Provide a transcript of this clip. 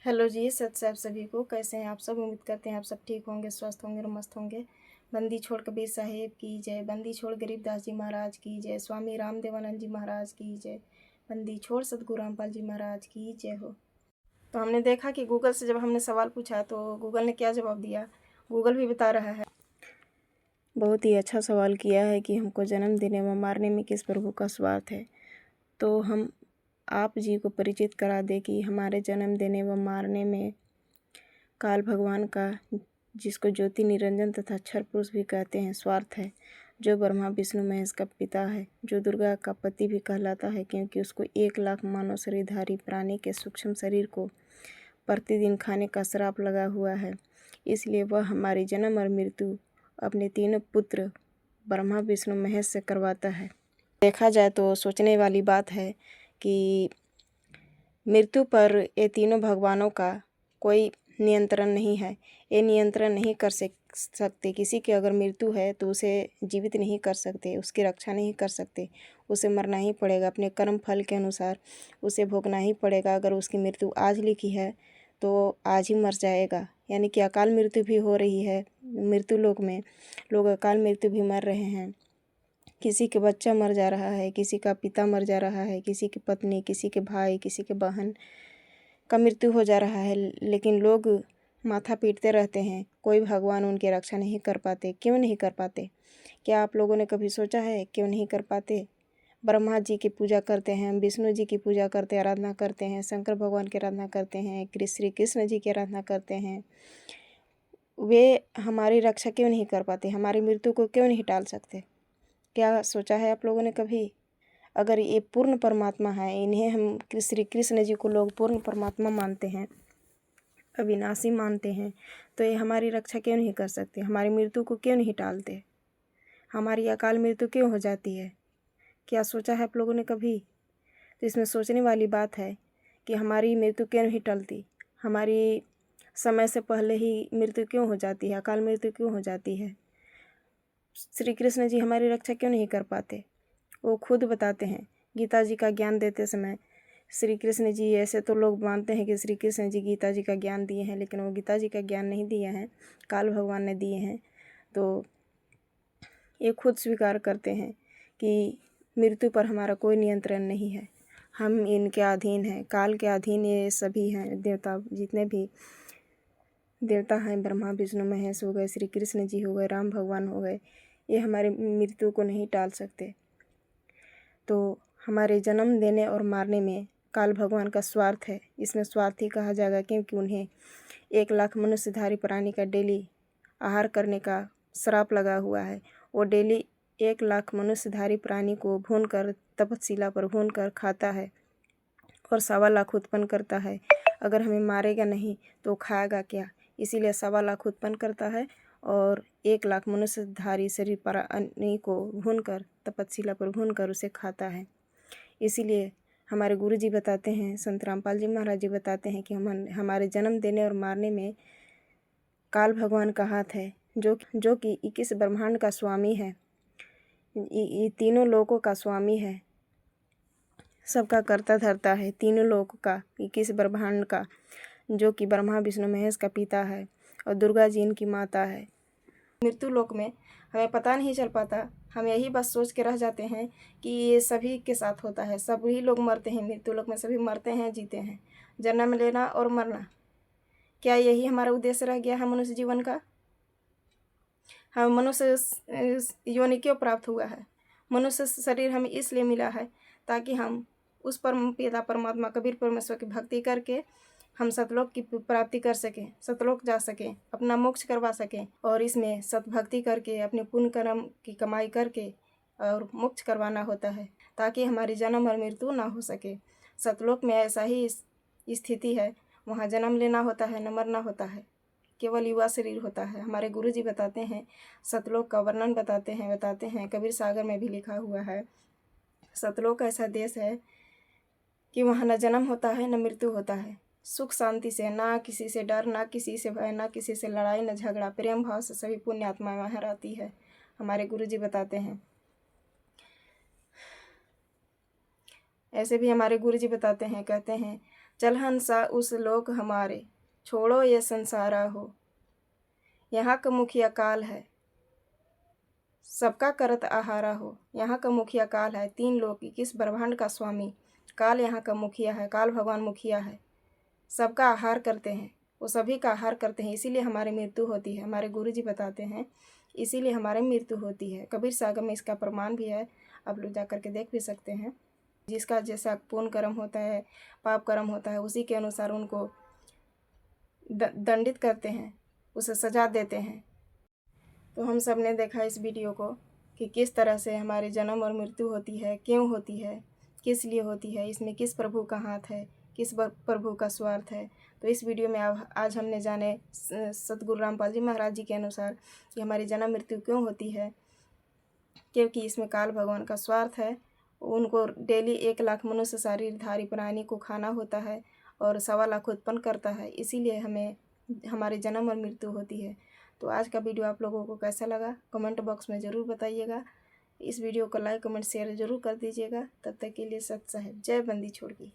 Hello जी, सत से आप सभी को। कैसे हैं आप सब? उम्मीद करते हैं आप सब ठीक होंगे, स्वस्थ होंगे और मस्त होंगे। बंदी छोड़ कबीर साहेब की जय। बंदी छोड़ गरीबदास जी महाराज की जय। स्वामी रामदेवानंद जी महाराज की जय। बंदी छोड़ सतगुरु रामपाल जी महाराज की जय हो। तो हमने देखा कि गूगल से जब हमने सवाल पूछा तो गूगल ने क्या जवाब दिया। गूगल भी बता रहा है, बहुत ही अच्छा सवाल किया है कि हमको जन्म देने व मारने में किस प्रभु का स्वार्थ है। तो हम आप जी को परिचित करा दे कि हमारे जन्म देने व मारने में काल भगवान का, जिसको ज्योति निरंजन तथा अक्षर पुरुष भी कहते हैं, स्वार्थ है। जो ब्रह्मा विष्णु महेश का पिता है, जो दुर्गा का पति भी कहलाता है, क्योंकि उसको 1 लाख मानव शरीरधारी प्राणी के सूक्ष्म शरीर को प्रतिदिन खाने का श्राप लगा हुआ है। इसलिए वह हमारी जन्म और मृत्यु अपने तीनों पुत्र ब्रह्मा विष्णु महेश से करवाता है। देखा जाए तो सोचने वाली बात है कि मृत्यु पर ये तीनों भगवानों का कोई नियंत्रण नहीं है। ये नियंत्रण नहीं कर सकते। किसी की अगर मृत्यु है तो उसे जीवित नहीं कर सकते, उसकी रक्षा नहीं कर सकते। उसे मरना ही पड़ेगा, अपने कर्म फल के अनुसार उसे भोगना ही पड़ेगा। अगर उसकी मृत्यु आज लिखी है तो आज ही मर जाएगा। यानी कि अकाल मृत्यु भी हो रही है। मृत्यु लोक में लोग अकाल मृत्यु भी मर रहे हैं। किसी के बच्चा मर जा रहा है, किसी का पिता मर जा रहा है, किसी की पत्नी, किसी के भाई, किसी के बहन का मृत्यु हो जा रहा है। लेकिन लोग माथा पीटते रहते हैं, कोई भगवान उनकी रक्षा नहीं कर पाते। क्यों नहीं कर पाते? क्या आप लोगों ने कभी सोचा है क्यों नहीं कर पाते? ब्रह्मा जी की पूजा करते हैं, विष्णु जी की पूजा करते, आराधना करते हैं, शंकर भगवान की आराधना करते हैं, श्री कृष्ण जी की आराधना करते हैं। वे हमारी रक्षा क्यों नहीं कर पाते? हमारी मृत्यु को क्यों नहीं टाल सकते? क्या सोचा है आप लोगों ने कभी? अगर ये पूर्ण परमात्मा है, इन्हें हम श्री कृष्ण जी को लोग पूर्ण परमात्मा मानते हैं, अविनाशी मानते हैं, तो ये हमारी रक्षा क्यों नहीं कर सकते? हमारी मृत्यु को क्यों नहीं टालते? हमारी अकाल मृत्यु क्यों हो जाती है? क्या सोचा है आप लोगों ने कभी? तो इसमें सोचने वाली बात है कि हमारी मृत्यु क्यों नहीं टलती, हमारी समय से पहले ही मृत्यु क्यों हो जाती है, अकाल मृत्यु क्यों हो जाती है? श्री कृष्ण जी हमारी रक्षा क्यों नहीं कर पाते? वो खुद बताते हैं गीता जी का ज्ञान देते समय। श्री कृष्ण जी, ऐसे तो लोग मानते हैं कि श्री कृष्ण जी गीता जी का ज्ञान दिए हैं, लेकिन वो गीता जी का ज्ञान नहीं दिए हैं, काल भगवान ने दिए हैं। तो ये खुद स्वीकार करते हैं कि मृत्यु पर हमारा कोई नियंत्रण नहीं है, हम इनके अधीन हैं, काल के अधीन ये सभी हैं। देवता जितने भी देवता हैं, ब्रह्मा विष्णु महेश हो गए, श्री कृष्ण जी हो गए, राम भगवान हो गए, ये हमारी मृत्यु को नहीं टाल सकते। तो हमारे जन्म देने और मारने में काल भगवान का स्वार्थ है। इसमें स्वार्थ ही कहा जाएगा, क्योंकि उन्हें 1 लाख मनुष्यधारी प्राणी का डेली आहार करने का श्राप लगा हुआ है। वो डेली 1 लाख मनुष्यधारी प्राणी को भूनकर, तपशिला पर भूनकर खाता है और 1.25 लाख उत्पन्न करता है। अगर हमें मारेगा नहीं तो खाएगा क्या? इसीलिए 1.25 लाख उत्पन्न करता है और 1 लाख मनुष्यधारी शरीर प्राणी को भूनकर, तपशिला पर भूनकर उसे खाता है। इसीलिए हमारे गुरु जी बताते हैं, संत रामपाल जी महाराज जी बताते हैं कि हमारे जन्म देने और मारने में काल भगवान का हाथ है, जो कि 21 ब्रह्मांड का स्वामी है, ये तीनों लोकों का स्वामी है, सबका करता धरता है, तीनों लोकों का, 21 ब्रह्मांड का, जो कि ब्रह्मा विष्णु महेश का पिता है और दुर्गा जी इनकी माता है। मृत्यु लोक में हमें पता नहीं चल पाता, हम यही बस सोच के रह जाते हैं कि ये सभी के साथ होता है, सभी लोग मरते हैं। मृत्यु लोक में सभी मरते हैं, जीते हैं। जन्म लेना और मरना, क्या यही हमारा उद्देश्य रह गया है मनुष्य जीवन का? हम मनुष्य योनि क्यों प्राप्त हुआ है? मनुष्य शरीर हमें इसलिए मिला है ताकि हम उस परम पिता परमात्मा कबीर परमेश्वर की भक्ति करके हम सतलोक की प्राप्ति कर सकें, सतलोक जा सकें, अपना मोक्ष करवा सकें। और इसमें सतभक्ति करके, अपने पुण्य कर्म की कमाई करके और मोक्ष करवाना होता है, ताकि हमारी जन्म और मृत्यु ना हो सके। सतलोक में ऐसा ही स्थिति है, वहाँ जन्म लेना होता है, न मरना होता है, केवल युवा शरीर होता है। हमारे गुरु जी बताते हैं, सतलोक का वर्णन बताते हैं, कबीर सागर में भी लिखा हुआ है, सतलोक ऐसा देश है कि वहाँ न जन्म होता है न मृत्यु होता है। सुख शांति से, ना किसी से डर, ना किसी से भय, ना किसी से लड़ाई, न झगड़ा, प्रेम भाव से सभी पुण्य आत्माएं वहाँ रहती है। हमारे गुरु जी बताते हैं। ऐसे भी हमारे गुरु जी बताते हैं, कहते हैं, चल हंसा उस लोक हमारे, छोड़ो ये संसारा हो। यहाँ का मुखिया काल है, सबका करत आहारा हो। यहाँ का मुखिया काल है, 3 लोक 21 ब्रह्मांड का स्वामी काल यहाँ का मुखिया है। काल भगवान मुखिया है, सबका आहार करते हैं, वो सभी का आहार करते हैं, इसीलिए हमारी मृत्यु होती है। हमारे गुरुजी बताते हैं इसीलिए हमारी मृत्यु होती है। कबीर सागर में इसका प्रमाण भी है, आप लोग जा कर के देख भी सकते हैं। जिसका जैसा पुण्य कर्म होता है, पाप कर्म होता है, उसी के अनुसार उनको दंडित करते हैं, उसे सजा देते हैं। तो हम सब ने देखा इस वीडियो को कि किस तरह से हमारे जन्म और मृत्यु होती है, क्यों होती है, किस लिए होती है, इसमें किस प्रभु का हाथ है, किस प्रभु का स्वार्थ है। तो इस वीडियो में आज हमने जाने सतगुरु रामपाल जी महाराज जी के अनुसार कि हमारी जन्म मृत्यु क्यों होती है, क्योंकि इसमें काल भगवान का स्वार्थ है। उनको डेली 1 लाख मनुष्य शरीरधारी प्राणी को खाना होता है और 1.25 लाख उत्पन्न करता है, इसीलिए हमें हमारे जन्म और मृत्यु होती है। तो आज का वीडियो आप लोगों को कैसा लगा कमेंट बॉक्स में ज़रूर बताइएगा। इस वीडियो को लाइक कमेंट शेयर ज़रूर कर दीजिएगा। तब तक के लिए सत साहेब, जय बंदी छोड़ की।